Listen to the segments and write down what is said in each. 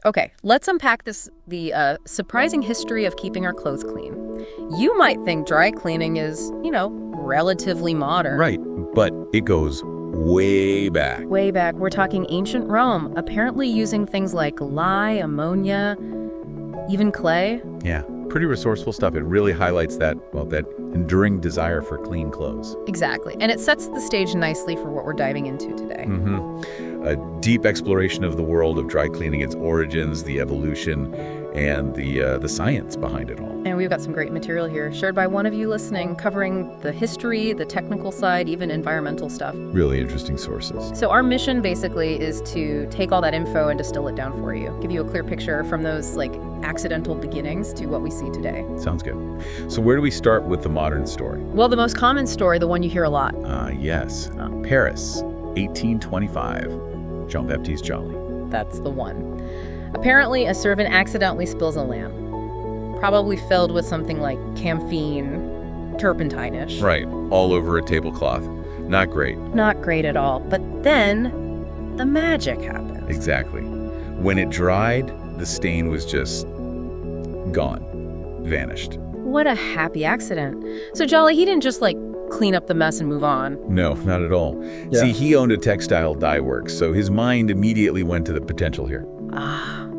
Okay, let's unpack the surprising history of keeping our clothes clean. You might think dry cleaning is, relatively modern. Right, but it goes way back. Way back, we're talking ancient Rome, apparently using things like lye, ammonia, even clay. Yeah, pretty resourceful stuff. It really highlights that enduring desire for clean clothes. Exactly, and it sets the stage nicely for what we're diving into today. A deep exploration of the world of dry cleaning, its origins, the evolution, and the science behind it all. And we've got some great material here, shared by one of you listening, covering the history, the technical side, even environmental stuff. Really interesting sources. So our mission basically is to take all that info and distill it down for you, give you a clear picture from those accidental beginnings to what we see today. Sounds good. So where do we start with the modern story? Well, the most common story, the one you hear a lot. Yes. Paris, 1825. Jean-Baptiste Joly. That's the one. Apparently, a servant accidentally spills a lamp, probably filled with something like camphene, turpentine-ish. Right, all over a tablecloth. Not great. Not great at all. But then, the magic happened. Exactly. When it dried, the stain was just gone, vanished. What a happy accident. So Joly, he didn't just clean up the mess and move on. No, not at all. Yeah. See, he owned a textile dye works, so his mind immediately went to the potential here.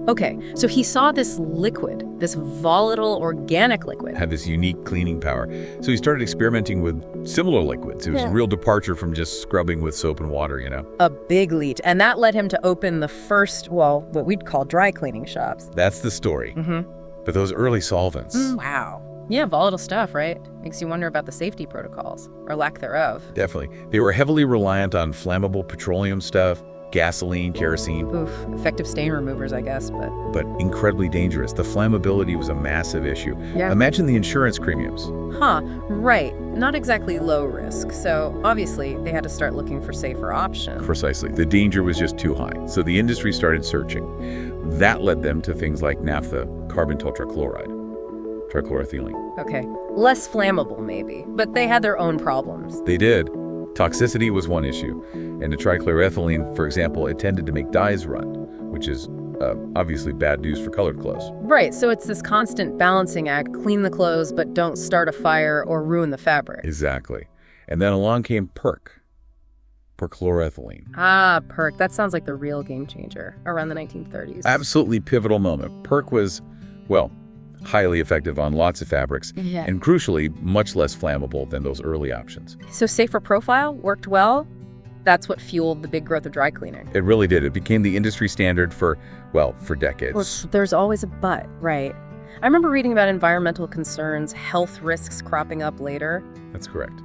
Okay. So he saw this liquid, this volatile organic liquid. Had this unique cleaning power. So he started experimenting with similar liquids. It was a real departure from just scrubbing with soap and water, A big leap. And that led him to open the first, what we'd call dry cleaning shops. That's the story. But those early solvents. Wow. Yeah, volatile stuff, right? Makes you wonder about the safety protocols, or lack thereof. Definitely. They were heavily reliant on flammable petroleum stuff, gasoline, kerosene. Oof, effective stain removers, I guess, but incredibly dangerous. The flammability was a massive issue. Yeah. Imagine the insurance premiums. Right. Not exactly low risk. So obviously, they had to start looking for safer options. Precisely. The danger was just too high. So the industry started searching. That led them to things like naphtha, carbon tetrachloride, trichloroethylene. Okay. Less flammable, maybe. But they had their own problems. They did. Toxicity was one issue. And the trichloroethylene, for example, it tended to make dyes run, which is obviously bad news for colored clothes. Right, so it's this constant balancing act. Clean the clothes, but don't start a fire or ruin the fabric. Exactly. And then along came PERC, perchloroethylene. PERC. That sounds like the real game changer around the 1930s. Absolutely pivotal moment. PERC was, highly effective on lots of fabrics, and crucially, much less flammable than those early options. So safer profile, worked well? That's what fueled the big growth of dry cleaning. It really did. It became the industry standard for decades. Well, there's always a but, right? I remember reading about environmental concerns, health risks cropping up later. That's correct.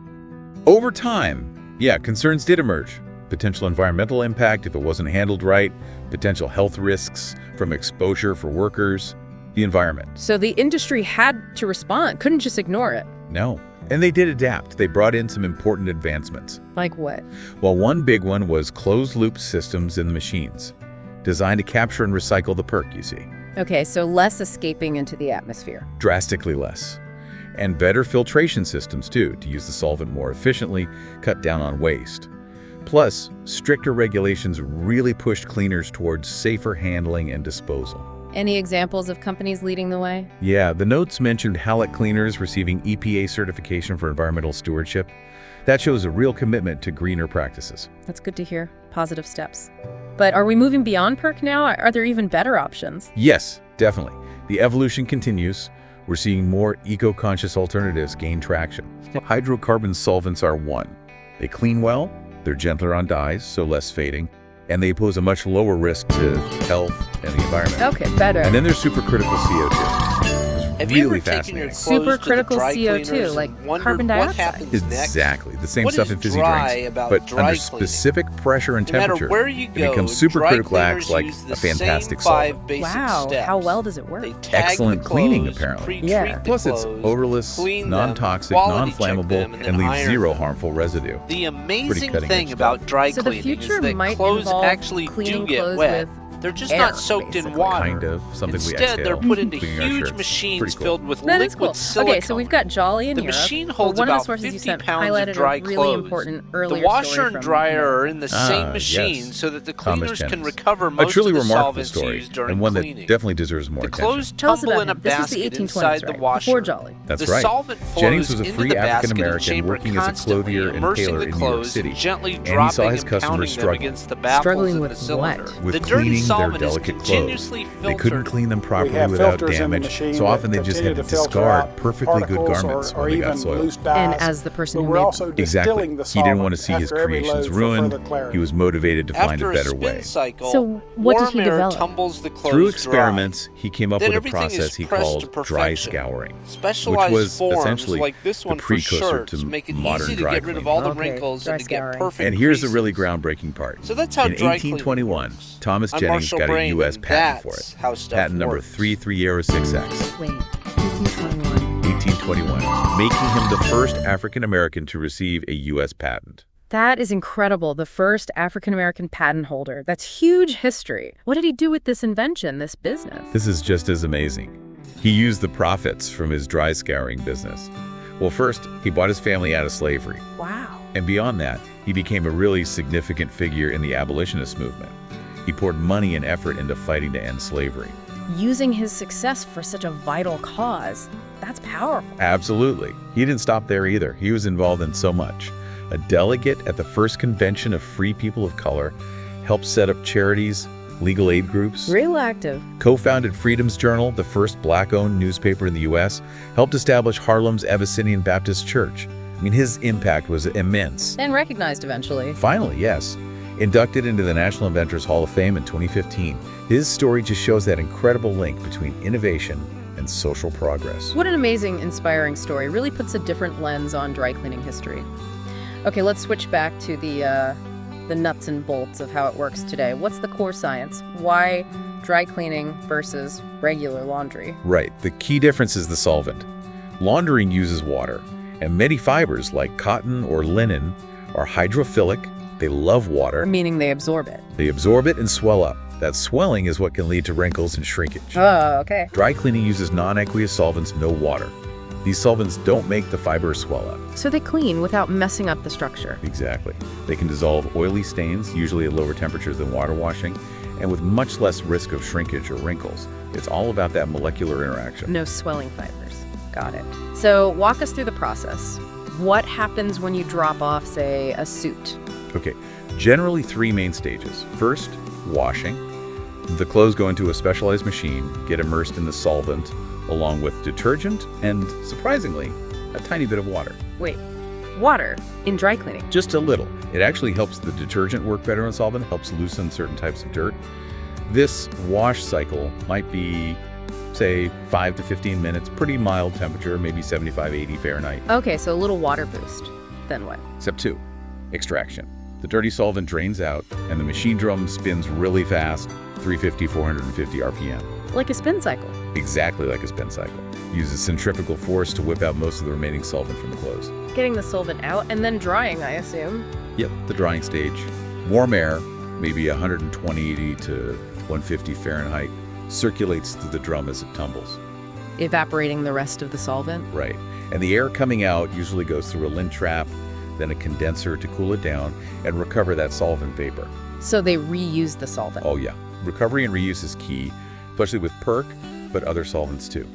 Over time, concerns did emerge. Potential environmental impact if it wasn't handled right, potential health risks from exposure for workers, the environment. So the industry had to respond, couldn't just ignore it. No. And they did adapt. They brought in some important advancements. Like what? Well, one big one was closed-loop systems in the machines, designed to capture and recycle the PERC, you see. Okay, so less escaping into the atmosphere. Drastically less. And better filtration systems, too, to use the solvent more efficiently, cut down on waste. Plus, stricter regulations really pushed cleaners towards safer handling and disposal. Any examples of companies leading the way? Yeah, the notes mentioned Hallett Cleaners receiving EPA certification for environmental stewardship. That shows a real commitment to greener practices. That's good to hear. Positive steps. But are we moving beyond PERC now? Are there even better options? Yes, definitely. The evolution continues. We're seeing more eco-conscious alternatives gain traction. Hydrocarbon solvents are one. They clean well, they're gentler on dyes, so less fading, and they pose a much lower risk to health and the environment. Okay, better. And then there's supercritical CO2. Have you really ever taken your fascinating. clothes to the Supercritical dry CO2, cleaners like and wondered carbon what dioxide? happens next? Exactly. The same What stuff is in fizzy dry drinks. about But dry under cleaning? specific pressure and No matter temperature, where you it go, becomes dry supercritical, acts cleaners like use the a fantastic same 5 solvent. basic Wow, steps. how well does it work? They tag Excellent the cleaning, clothes, apparently. pre-treat Yeah. the Plus, it's clothes, odorless, clean them, non-toxic, quality check non-flammable, them, and and then leaves iron zero them. harmful residue. The amazing cutting-edge thing stuff. about dry So the cleaning future is that might clothes involve actually cleaning do get clothes wet, with They're just air, not soaked in basically. water. Kind of. Something we Instead, exhale. they're put into cleaning our huge shirts. machines Pretty cool. filled with That is liquid cool. silicone. Okay, so we've got Jolly in The Europe. machine but holds one of the about sources you 50 sent pounds highlighted of dry a really clothes. important The earlier washer story and from dryer America. are in the same yes. machine so that the Thomas cleaners can Jennings. recover A most truly of the remarkable solvents story, used during and one cleaning. that definitely deserves more The attention. clothes Tell us tumble about in a him. This was the basket 1820s, inside the right? washer. Before Jolly. That's The right. solvent flows Jennings was a into free the basket African and American chamber working as a constantly, clothier and immersing tailor the in New York clothes City. and gently And he dropping saw his and customers pounding them struggle. against the baffles Struggling in with the cylinder. what? With The dirty cleaning their solvent is delicate clothes. continuously They couldn't filtered. clean them We properly have without filters in the damage, machine so often they that just had continue to filter discard out perfectly good particles garments or when they got even soiled. loose dyes. And as the person But who we're made also them. Exactly. distilling the He didn't want to see solvent his after every creations load for ruined. further clarity. He was motivated to find After a better spin way. cycle, So what did warm he air develop? tumbles the clothes Through dry. experiments, he came up Then with a everything is process he pressed to called dry perfection. scouring, which Specialized was forms essentially like this the one for precursor shirts to make it modern easy to dry get rid of cleaning. all the Okay, wrinkles dry and to get scouring. perfect And here's the creases. really groundbreaking part. So that's how In dry cleaning 1821, works. Thomas I'm Jennings Marshall got a Brain, U.S. and patent for that's it. how stuff Patent number works. 33066. Wait, 1821. 1821, making him the first African American to receive a U.S. patent. That is incredible. The first African-American patent holder. That's huge history. What did he do with this invention, this business? This is just as amazing. He used the profits from his dry scouring business. Well, first, he bought his family out of slavery. Wow. And beyond that, he became a really significant figure in the abolitionist movement. He poured money and effort into fighting to end slavery. Using his success for such a vital cause. That's powerful. Absolutely. He didn't stop there either. He was involved in so much. A delegate at the first convention of free people of color, helped set up charities, legal aid groups, Real active. co-founded Freedom's Journal, the first black-owned newspaper in the U.S., helped establish Harlem's Abyssinian Baptist Church. I mean, his impact was immense. And recognized eventually. Finally, yes. Inducted into the National Inventors Hall of Fame in 2015, his story just shows that incredible link between innovation and social progress. What an amazing, inspiring story. Really puts a different lens on dry cleaning history. Okay, let's switch back to the nuts and bolts of how it works today. What's the core science? Why dry cleaning versus regular laundry? Right. The key difference is the solvent. Laundering uses water, and many fibers like cotton or linen are hydrophilic. They love water. Meaning they absorb it. They absorb it and swell up. That swelling is what can lead to wrinkles and shrinkage. Oh, okay. Dry cleaning uses non-aqueous solvents, no water. These solvents don't make the fibers swell up. So they clean without messing up the structure. Exactly. They can dissolve oily stains, usually at lower temperatures than water washing, and with much less risk of shrinkage or wrinkles. It's all about that molecular interaction. No swelling fibers. Got it. So walk us through the process. What happens when you drop off, say, a suit? Okay, generally 3 main stages. First, washing. The clothes go into a specialized machine, get immersed in the solvent, along with detergent and, surprisingly, a tiny bit of water. Wait, water in dry cleaning? Just a little. It actually helps the detergent work better in solvent, helps loosen certain types of dirt. This wash cycle might be, say, 5 to 15 minutes, pretty mild temperature, maybe 75, 80 Fahrenheit. Okay, so a little water boost. Then what? Step 2, extraction. The dirty solvent drains out, and the machine drum spins really fast, 350, 450 RPM. Like a spin cycle. Exactly like a spin cycle. Uses centrifugal force to whip out most of the remaining solvent from the clothes. Getting the solvent out and then drying, I assume. Yep, the drying stage. Warm air, maybe 120 to 150 Fahrenheit, circulates through the drum as it tumbles. Evaporating the rest of the solvent. Right. And the air coming out usually goes through a lint trap, then a condenser to cool it down and recover that solvent vapor. So they reuse the solvent. Oh yeah. Recovery and reuse is key, especially with PERC, but other solvents too.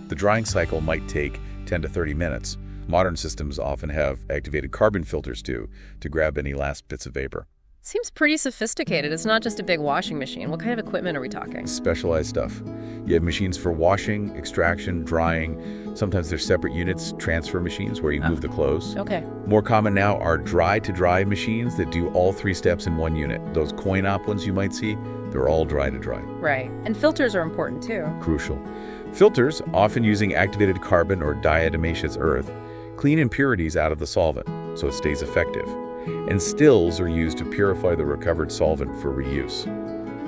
The drying cycle might take 10 to 30 minutes. Modern systems often have activated carbon filters too, to grab any last bits of vapor. Seems pretty sophisticated. It's not just a big washing machine. What kind of equipment are we talking? Specialized stuff. You have machines for washing, extraction, drying. Sometimes there's separate units, transfer machines, where you move the clothes. Okay. More common now are dry-to-dry machines that do all 3 steps in one unit. Those coin-op ones you might see, they're all dry-to-dry. Right. And filters are important too. Crucial. Filters, often using activated carbon or diatomaceous earth, clean impurities out of the solvent, so it stays effective. And stills are used to purify the recovered solvent for reuse.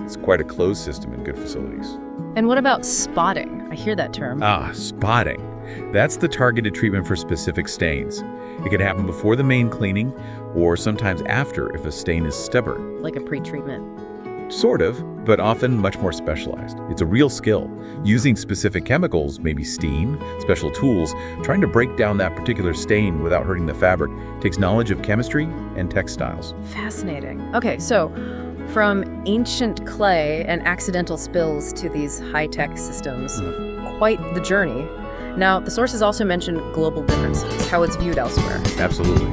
It's quite a closed system in good facilities. And what about spotting? I hear that term. Spotting. That's the targeted treatment for specific stains. It can happen before the main cleaning or sometimes after if a stain is stubborn. Like a pre-treatment. Sort of, but often much more specialized. It's a real skill. Using specific chemicals, maybe steam, special tools, trying to break down that particular stain without hurting the fabric takes knowledge of chemistry and textiles. Fascinating. Okay, so from ancient clay and accidental spills to these high-tech systems, quite the journey. Now, the sources also mention global differences, how it's viewed elsewhere. Absolutely.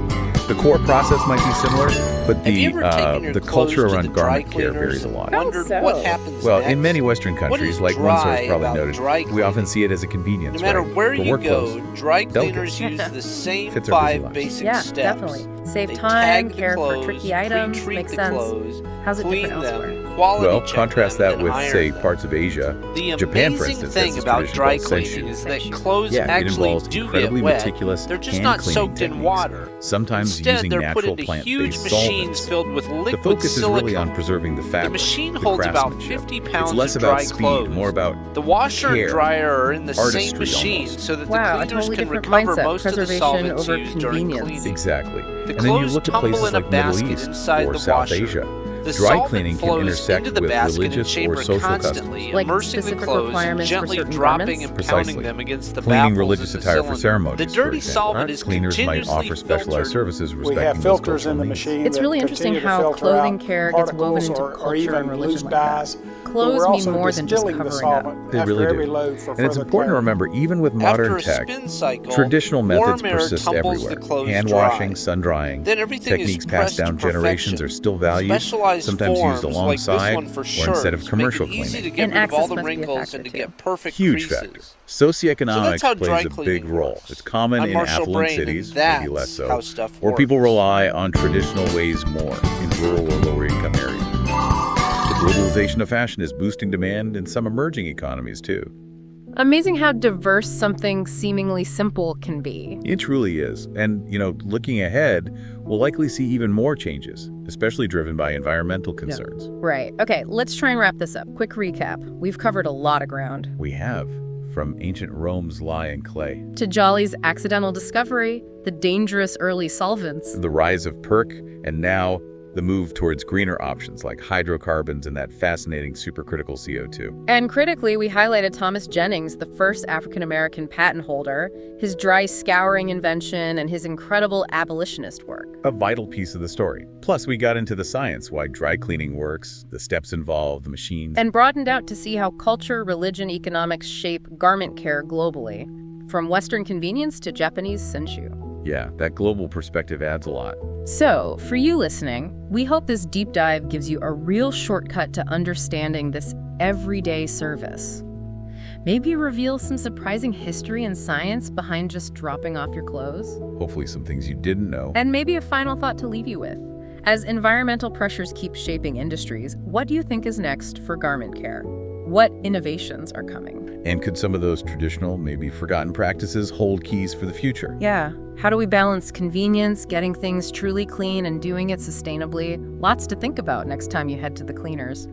The core process might be similar, but Have you ever taken your the clothes culture to around the dry garment care cleaners varies a and lot. wondered How so? what happens Well, next? in many Western What countries, is like one source dry probably about noted, dry we cleaning? often see it as a convenience, No matter right? where For you work go, clothes. dry Delicate. cleaners use the same Fits our busy 5 lives. basic Yeah, steps. definitely. Save They time, tag the care for clothes, tricky items, pre-treat makes the sense. clothes, How's it clean different elsewhere? them, quality Well, check contrast them, that and with, iron say, them. parts of Asia. The Japan, for amazing instance, thing has this about tradition dry called cleaning sensu. is that Sensu. clothes Yeah, it actually involves do incredibly get wet. meticulous They're just hand not cleaning soaked in techniques, water. sometimes Instead, using they're put natural into huge plant-based machines solvents. filled with The liquid focus is really silicone. on preserving the The fabric, machine the holds about craftsmanship. 50 pounds It's less of about dry speed, clothes. more about The washer care, and dryer are in the same artistry machine, almost. so that Wow, a the cleaners totally can different recover mindset, most of the preservation solvents over used during convenience. cleaning. exactly. The And then you clothes look at tumble places in a like Middle basket East inside or the South washer. Asia. The Dry solvent cleaning can flows intersect into the with basket and religious chamber or social constantly, customs. Like immersing the specific clothes and requirements for gently certain dropping garments? and Precisely. pounding them against the Cleaning baffles religious in the attire for cylinder. ceremonies, The dirty for example. solvent is Cleaners might continuously offer specialized filtered. services We respecting have those filters cultural in the needs. machine It's that really interesting continue to how filter clothing out care gets woven particles into or culture even and religion loose like that. dyes. But Clothes we're mean also more than just distilling the covering up. solvent They after really every do. load for And it's further important to cleaning. remember, even with modern After a tech, spin cycle, traditional methods warm air persist tumbles everywhere. the clothes Hand dry. washing, sun drying, Then everything techniques is passed pressed down to generations perfection. are still valued, Specialized sometimes used forms like alongside this one for or instead of shirts commercial make it easy cleaning. to get And rid of all access the must be a wrinkles factor, and to too. get perfect Huge creases. factor. So that's Socioeconomics how plays dry a big cleaning role. works. It's common On in Marshall affluent Brain, and cities, that's maybe less so, how stuff where works. people rely on traditional ways more in rural or lower income areas. The globalization of fashion is boosting demand in some emerging economies too. Amazing how diverse something seemingly simple can be. It truly is. And, looking ahead, we'll likely see even more changes, especially driven by environmental concerns. Right. Okay, let's try and wrap this up. Quick recap. We've covered a lot of ground. We have, from ancient Rome's lye and clay, To Jolly's accidental discovery, the dangerous early solvents, the rise of PERC, and now the move towards greener options like hydrocarbons and that fascinating supercritical CO2. and critically, we highlighted Thomas Jennings, the first African-American patent holder, his dry scouring invention, and his incredible abolitionist work. A vital piece of the story. Plus, we got into the science, why dry cleaning works, the steps involved, the machines. And broadened out to see how culture, religion, economics shape garment care globally, from Western convenience to Japanese sensu. Yeah, that global perspective adds a lot. So, for you listening, we hope this deep dive gives you a real shortcut to understanding this everyday service. Maybe reveal some surprising history and science behind just dropping off your clothes. Hopefully some things you didn't know. And maybe a final thought to leave you with. As environmental pressures keep shaping industries, what do you think is next for garment care? What innovations are coming? And could some of those traditional, maybe forgotten practices hold keys for the future? Yeah. How do we balance convenience, getting things truly clean, and doing it sustainably? Lots to think about next time you head to the cleaners.